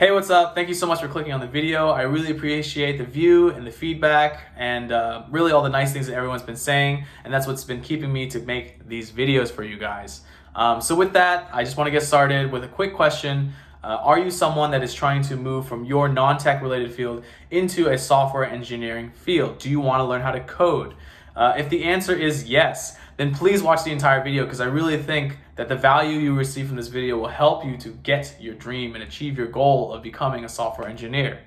Hey, what's up? Thank you so much for clicking on the video. I really appreciate the view and the feedback and really all the nice things that everyone's been saying, and that's what's been keeping me to make these videos for you guys. So with that, I just want to get started with a quick question. Are you someone that is trying to move from your non-tech related field into a software engineering field? Do you want to learn how to code? If the answer is yes, then please watch the entire video because I really think that the value you receive from this video will help you to get your dream and achieve your goal of becoming a software engineer.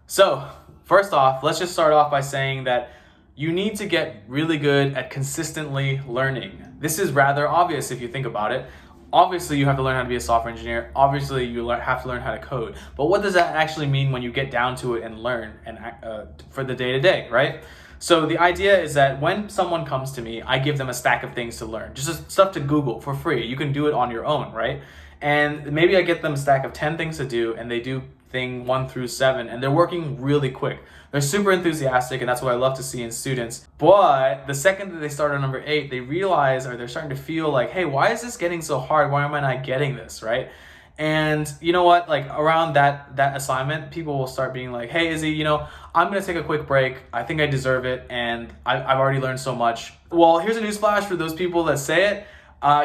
So first off, let's just start off by saying that you need to get really good at consistently learning. This is rather obvious if you think about it. Obviously, you have to learn how to be a software engineer. Obviously, you have to learn how to code. But what does that actually mean when you get down to it and learn and for the day-to-day, right? So the idea is that when someone comes to me, I give them a stack of things to learn, just stuff to Google for free. You can do it on your own, right? And maybe I get them a stack of 10 things to do and they do thing 1 through 7 and they're working really quick. They're super enthusiastic and that's what I love to see in students. But the second that they start on number 8, they realize or they're starting to feel like, hey, why is this getting so hard? Why am I not getting this, right? And you know what, like around that assignment, people will start being like, hey, Izzy, I'm gonna take a quick break. I think I deserve it and I've already learned so much. Well, here's a newsflash for those people that say it.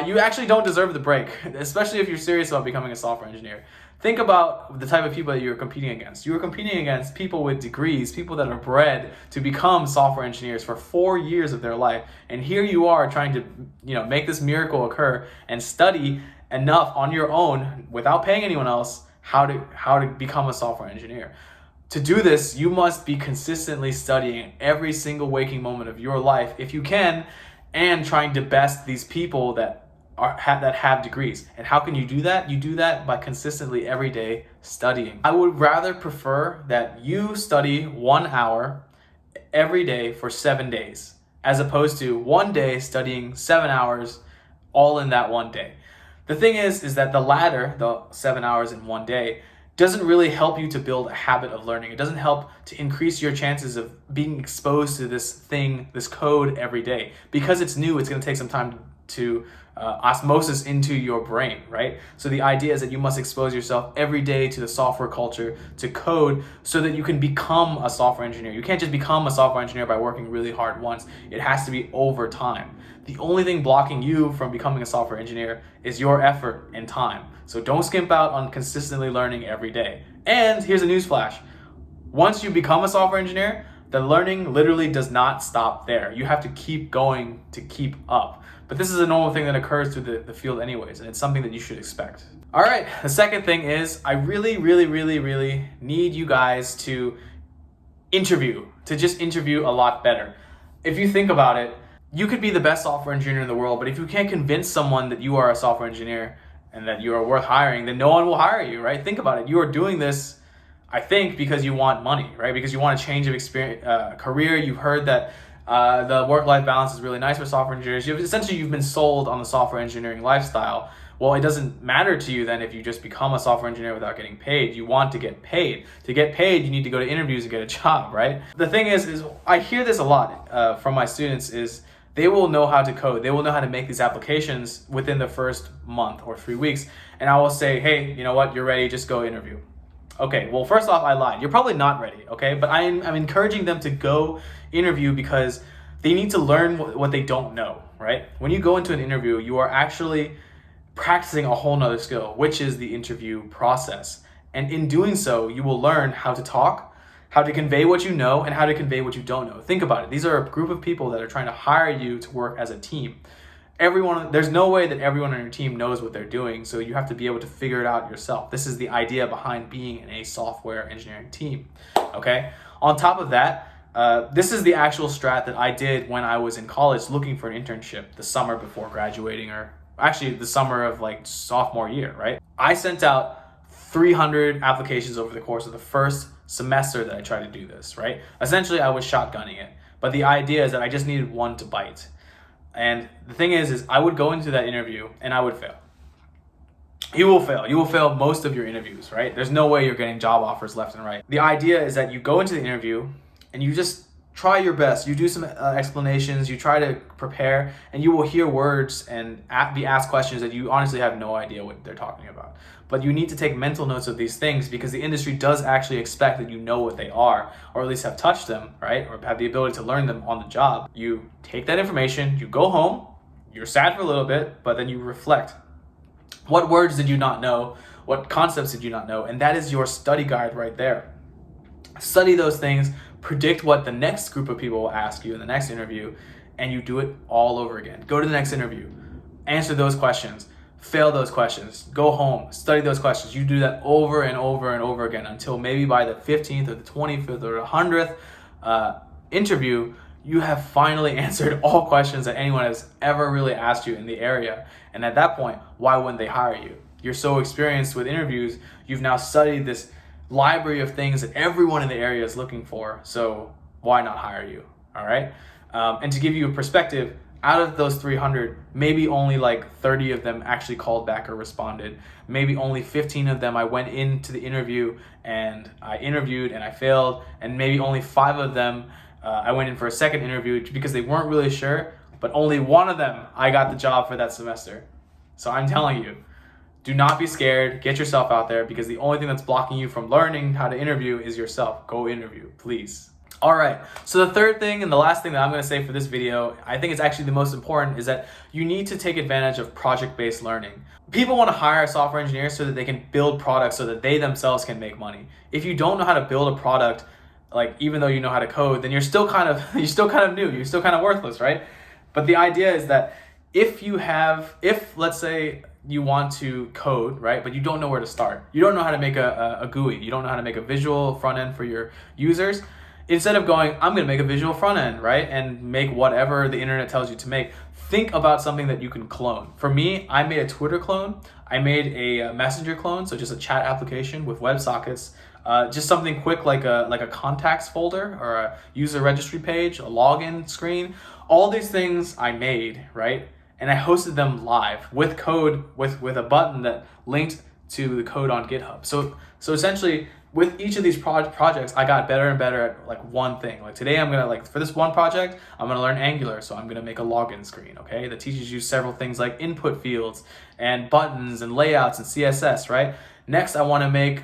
You actually don't deserve the break, especially if you're serious about becoming a software engineer. Think about the type of people that you're competing against. You are competing against people with degrees, people that are bred to become software engineers for 4 years of their life. And here you are trying to, make this miracle occur and study enough on your own without paying anyone else how to become a software engineer. To do this, you must be consistently studying every single waking moment of your life if you can, and trying to best these people that have degrees. And how can you do that? You do that by consistently every day studying. I would rather prefer that you study 1 hour every day for 7 days, as opposed to one day studying 7 hours all in that one day. The thing is that the latter, the 7 hours in one day, doesn't really help you to build a habit of learning. It doesn't help to increase your chances of being exposed to this code every day. Because it's new, it's gonna take some time to osmosis into your brain, right? So the idea is that you must expose yourself every day to the software culture, to code, so that you can become a software engineer. You can't just become a software engineer by working really hard once. It has to be over time. The only thing blocking you from becoming a software engineer is your effort and time. So don't skimp out on consistently learning every day. And here's a newsflash. Once you become a software engineer, the learning literally does not stop there. You have to keep going to keep up. But this is a normal thing that occurs through the field anyways, and it's something that you should expect. All right, the second thing is I really need you guys to just interview a lot better. If you think about it, you could be the best software engineer in the world, but if you can't convince someone that you are a software engineer and that you are worth hiring, then no one will hire you, right? Think about it. You are doing this, I think, because you want money, right? Because you want a change of experience, career. You've heard that the work-life balance is really nice for software engineers. You've been sold on the software engineering lifestyle. Well, it doesn't matter to you then if you just become a software engineer without getting paid. You want to get paid. To get paid, you need to go to interviews and get a job, right? The thing is I hear this a lot from my students is they will know how to code. They will know how to make these applications within the first month or 3 weeks. And I will say, hey, you know what? You're ready. Just go interview. Okay, well, first off, I lied. You're probably not ready, okay? But I'm encouraging them to go interview because they need to learn what they don't know, right? When you go into an interview, you are actually practicing a whole nother skill, which is the interview process. And in doing so, you will learn how to talk, how to convey what you know, and how to convey what you don't know. Think about it. These are a group of people that are trying to hire you to work as a team. There's no way that everyone on your team knows what they're doing, so you have to be able to figure it out yourself. This is the idea behind being in a software engineering team, okay? On top of that, this is the actual strat that I did when I was in college looking for an internship the summer before graduating, or actually the summer of like sophomore year, right? I sent out 300 applications over the course of the first semester that I tried to do this, right? Essentially, I was shotgunning it, but the idea is that I just needed one to bite. And the thing is I would go into that interview and I would fail. You will fail. You will fail most of your interviews, right? There's no way you're getting job offers left and right. The idea is that you go into the interview and you just try your best. You do some explanations, you try to prepare, and you will hear words and be asked questions that you honestly have no idea what they're talking about. But you need to take mental notes of these things because the industry does actually expect that you know what they are, or at least have touched them, right? Or have the ability to learn them on the job. You take that information, you go home, you're sad for a little bit, but then you reflect. What words did you not know? What concepts did you not know? And that is your study guide right there. Study those things, predict what the next group of people will ask you in the next interview, and you do it all over again. Go to the next interview, answer those questions, fail those questions, go home, study those questions. You do that over and over and over again until maybe by the 15th or the 25th or the 100th interview, you have finally answered all questions that anyone has ever really asked you in the area. And at that point, why wouldn't they hire you? You're so experienced with interviews, you've now studied this library of things that everyone in the area is looking for, so why not hire you? All right. And to give you a perspective, out of those 300, maybe only like 30 of them actually called back or responded. Maybe only 15 of them I went into the interview and I interviewed and I failed, and maybe only 5 of them I went in for a second interview because they weren't really sure, but only 1 of them I got the job for that semester. So I'm telling you, do not be scared. Get yourself out there, because the only thing that's blocking you from learning how to interview is yourself. Go interview, please. All right, so the third thing and the last thing that I'm going to say for this video, I think it's actually the most important, is that you need to take advantage of project-based learning. People want to hire a software engineer so that they can build products so that they themselves can make money. If you don't know how to build a product, like even though you know how to code, then you're still kind of new, you're still kind of worthless, right? But the idea is that if let's say you want to code, right, but you don't know where to start, you don't know how to make a GUI, you don't know how to make a visual front end for your users, instead of going, I'm going to make a visual front end, right, and make whatever the internet tells you to make, think about something that you can clone. For me, I made a Twitter clone, I made a Messenger clone, so just a chat application with WebSockets, just something quick like a contacts folder or a user registry page, a login screen. All these things I made, right? And I hosted them live with code, with a button that linked to the code on GitHub. So essentially, with each of these projects, I got better and better at like one thing. Like today, I'm gonna for this one project, I'm gonna learn Angular, so I'm gonna make a login screen, okay? That teaches you several things like input fields and buttons and layouts and CSS, right? Next, I want to make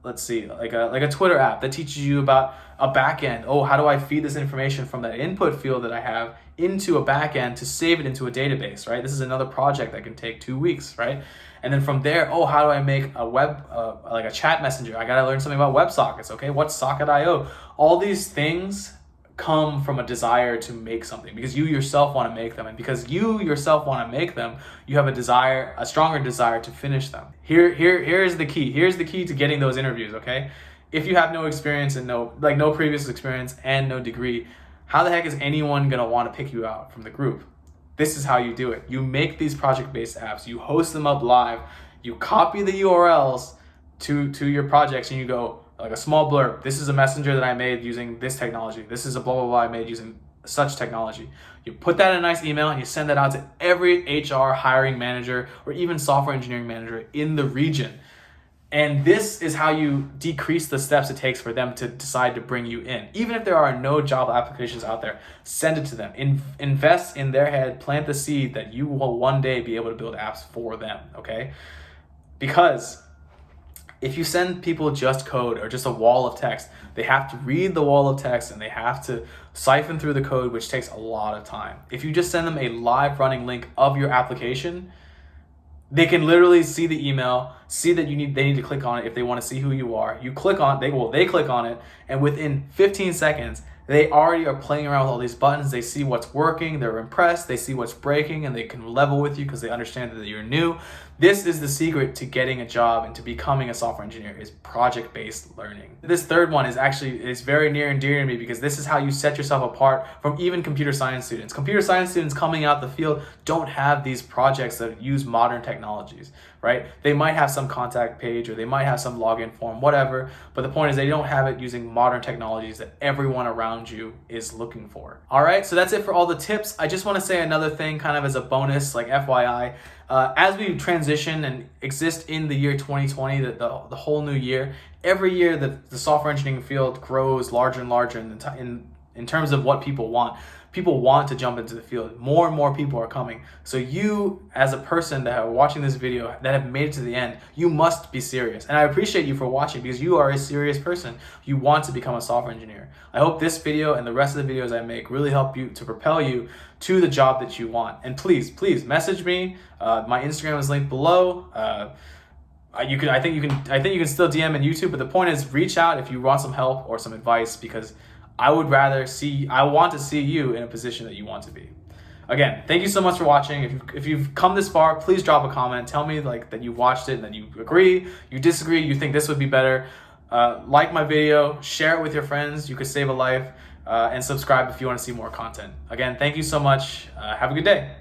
let's see, like a Twitter app that teaches you about a backend. Oh, how do I feed this information from that input field that I have into a backend to save it into a database, right? This is another project that can take 2 weeks, right? And then from there, oh, how do I make a web, like a chat messenger? I gotta learn something about WebSockets, okay? What's Socket.io? All these things come from a desire to make something because you yourself want to make them, and because you yourself want to make them, you have a stronger desire to finish them. Here's the key. Here's the key to getting those interviews, okay? If you have no experience and no previous experience and no degree, how the heck is anyone gonna want to pick you out from the group? This is how you do it. You make these project-based apps, you host them up live, you copy the URLs to your projects, and you go, like a small blurb, this is a messenger that I made using this technology. This is a blah, blah, blah I made using such technology. You put that in a nice email and you send that out to every HR hiring manager or even software engineering manager in the region. And this is how you decrease the steps it takes for them to decide to bring you in. Even if there are no job applications out there, send it to them. Invest in their head, plant the seed that you will one day be able to build apps for them, okay? Because if you send people just code or just a wall of text, they have to read the wall of text and they have to siphon through the code, which takes a lot of time. If you just send them a live running link of your application, they can literally see the email, see that they need to click on it if they want to see who you are. You click on they click on it, and within 15 seconds, they already are playing around with all these buttons. They see what's working, they're impressed, they see what's breaking, and they can level with you because they understand that you're new. This is the secret to getting a job and to becoming a software engineer, is project-based learning. This third one is very near and dear to me because this is how you set yourself apart from even computer science students. Computer science students coming out the field don't have these projects that use modern technologies, right? They might have some contact page or they might have some login form, whatever, but the point is they don't have it using modern technologies that everyone around you is looking for. All right, so that's it for all the tips. I just want to say another thing kind of as a bonus, like FYI. As we transition and exist in the year 2020, the whole new year, every year the software engineering field grows larger and larger in in terms of what people want. People want to jump into the field. More and more people are coming. So you, as a person that are watching this video, that have made it to the end, you must be serious. And I appreciate you for watching because you are a serious person. You want to become a software engineer. I hope this video and the rest of the videos I make really help you to propel you to the job that you want. And please, please message me. My Instagram is linked below. I think you can still DM in YouTube, but the point is, reach out if you want some help or some advice, because I want to see you in a position that you want to be. Again, thank you so much for watching. If you've come this far, please drop a comment. Tell me that you watched it and that you agree, you disagree, you think this would be better. Like my video, share it with your friends. You could save a life, and subscribe if you want to see more content. Again, thank you so much. Have a good day.